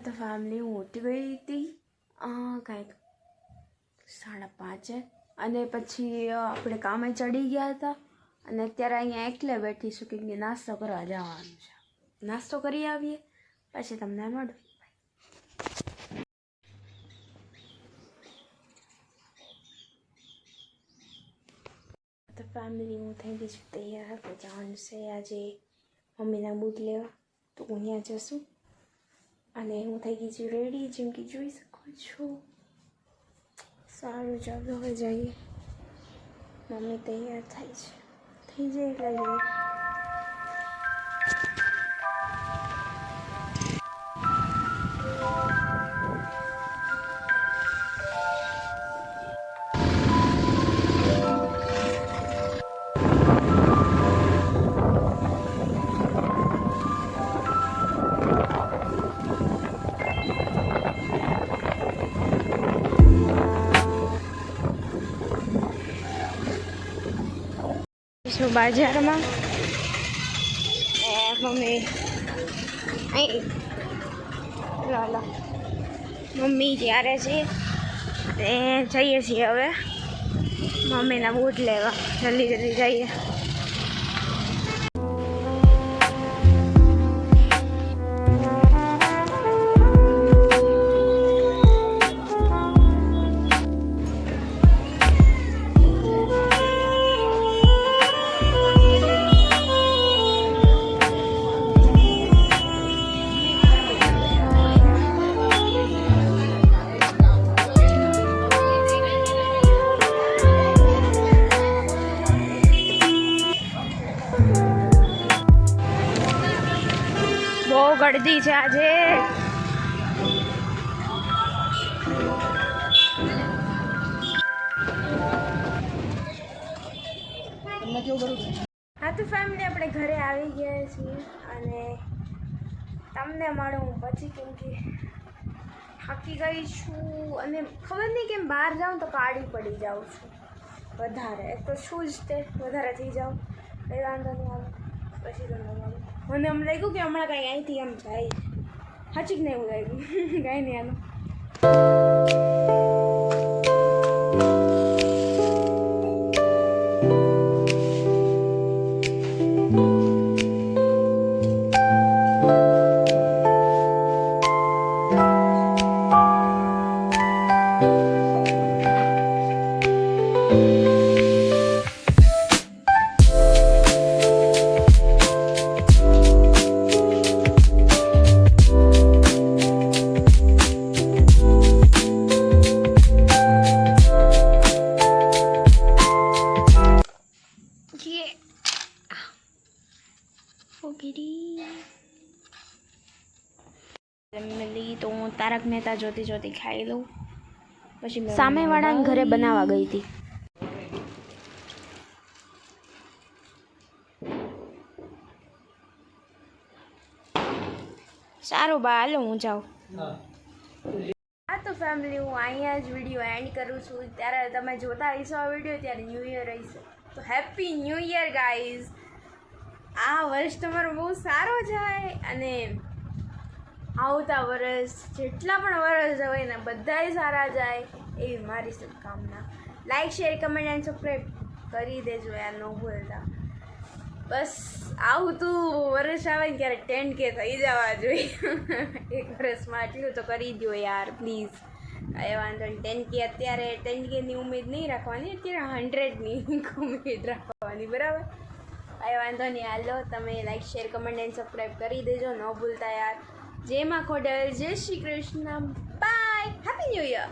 તો ફેમિલી હું ઉઠી ગઈ હતી કાંઈક 5:30 અને પછી આપણે કામે ચડી ગયા હતા અને અત્યારે અહીંયા એકલે બેઠીશું કેમ કે નાસ્તો કરવા જવાનું છે. નાસ્તો કરી આવીએ પછી તમને મળું. તો ફેમિલી હું થઈ ગઈ છું તૈયાર. તો જવાનું છે આજે મમ્મીના બૂટ લેવા, તો હું ત્યાં જશું અને હું થઈ ગઈ છું રેડી, જેમ કે જોઈ શકો છો. સારું ચાલો હવે જઈએ. મમ્મી તૈયાર થાય છે, થઈ જાય એટલે જઈએ. બજારમાં મમ્મી અહીં મમ્મી ત્યારે છે તે જઈએ છીએ હવે મમ્મીના બૂટ લેવા. જલ્દી જલ્દી જઈએ. બહુ ગળદી છે આજે. હા તો ફેમિલી આપણે ઘરે આવી ગયા છીએ અને તમને મળું પછી, કેમ કે થાકી ગઈ છું અને ખબર નહીં કેમ બહાર જાઉં તો કાળી પડી જાઉં છું વધારે. એક તો શું જ તે વધારે થઈ જાઉં, કંઈ વાંધો નહીં આવે. પછી તમને મળું. મને એમ લાગ્યું કે હમણાં કાંઈ અહીંથી એમ જાય, સાચી જ નહીં એવું લાગ્યું. કાંઈ નહીં આનું. તો હું તારક મહેતા જોતી જોતી ખાઈ લઉં. પછી સામેવાળાને ઘરે બનાવવા ગઈ હતી. સારું બા, હાલો હું જાઉં. હા તો ફેમિલી હું અહીંયા જ વિડીયો એન્ડ કરું છું. ત્યારે તમે જોતા રહીશો આ વિડીયો ત્યારે ન્યૂ યર રહીશો. તો હેપી ન્યૂ યર ગાઈઝ. આ વર્ષ તમારો બહુ સારો જાય અને આવતા વર્ષ જેટલા પણ વર્ષ હોય ને બધાય સારા જાય એવી મારી શુભકામના. Like, share, comment and subscribe કરી દેજો યાર, ન ભૂલતા. બસ આવતું વર્ષ આવે ને ત્યારે 10K થઈ જવા જોઈએ. એક વર્ષમાં એટલું તો કરી દો યાર પ્લીઝ. એ વાંધો નહીં. 10K અત્યારે 10Kની ઉમેદ નહીં રાખવાની, અત્યારે 100ની ઉમેદ રાખવાની, બરાબર? એ વાંધો નહીં. હાલો તમે like, share, comment and subscribe કરી દેજો, ન ભૂલતા યાર. જય માં ખોડલ, જય Shri Krishna, bye, happy new year.